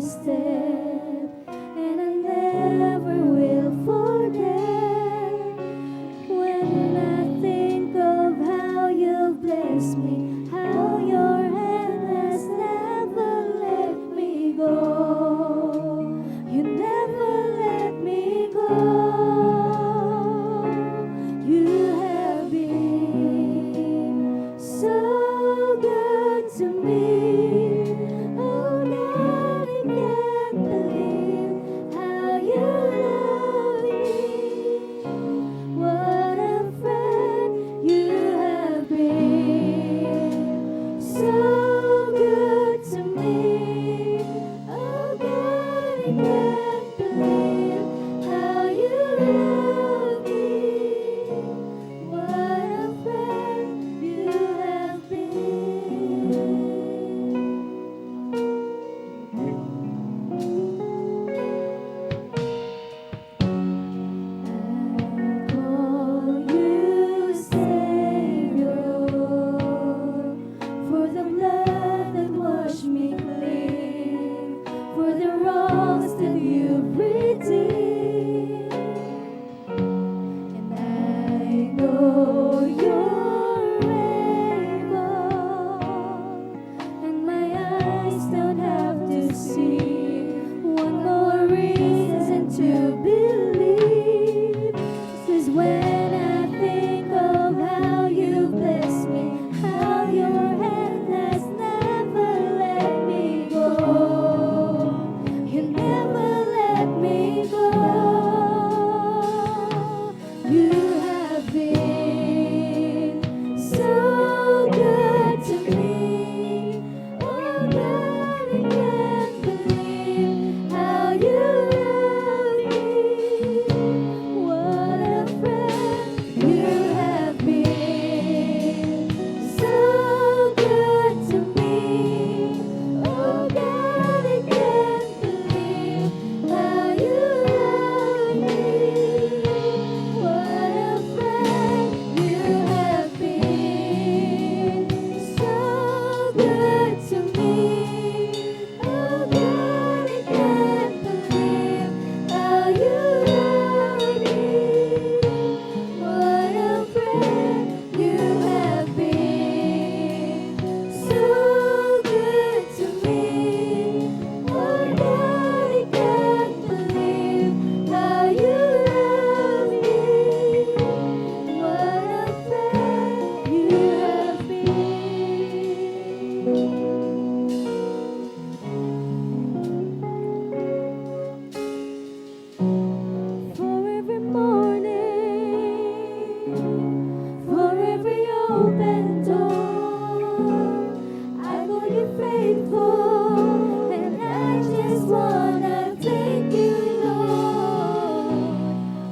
step, and I never will forget. When I think of how you've blessed me, how your hand has never let me go. You never let me go. You have been so good to me. Oh God, I can't believe how you love me. What a friend you have been. So good to me. Oh God, I can't believe how you love me. What a friend you have been. I call you Savior, for the blood that washed me clean, for the wrongs that you've redeemed. And I know you're able, and my eyes don't have to see one more reason to believe. 'Cause when I think of how you blessed me, how your hand has never let me go, you never let me go. You have been so good to me. Oh God, I can't believe how you love me. What a friend you have been. So good to me. Oh God, I can't believe how you love me. What a friend you have been. So good to me. Oh God, I can't believe how you love me. What a friend you have been. So good to me. Oh God, I can't believe how you love me. What a friend you have been. For every morning, for every open door, I know you're faithful, and I just wanna thank you, Lord,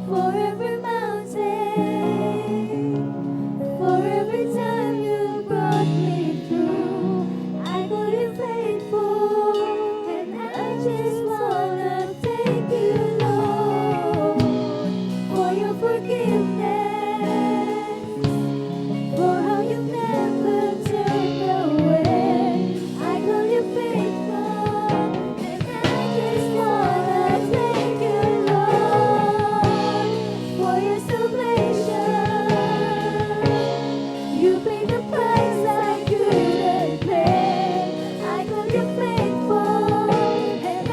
for every mountain, for every time you brought me through. I know you're faithful, and I just wanna thank you, Lord, for your forgiveness, for how you never turned away. I know you're faithful, and I just wanna thank you, Lord, for your salvation. You paid the price I couldn't pay. I know you're faithful, and I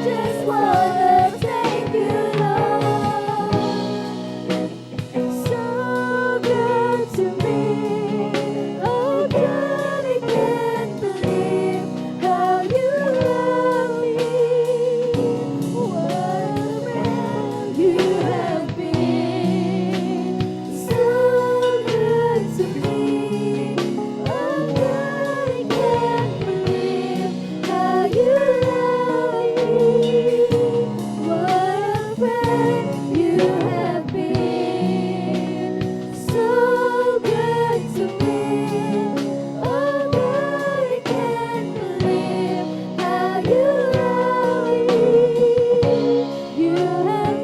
just wanna thank you, Lord. So good to me. Oh God, I can't believe how you love me. What a friend you have been. So good to me. Oh God, I can't believe how you love me. What a friend you have been. So good to me. Oh God, I can't believe how you love me. You have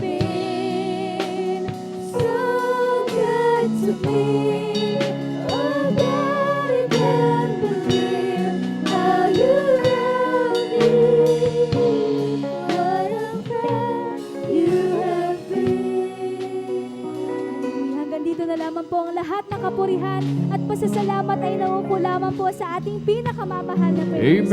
been so good to me. Oh God, I can't believe how you love narito na lamang po ang lahat ng kapurihan at pasasalamat ay nauupo lamang po sa ating pinakamamahal na Panginoon. Amen.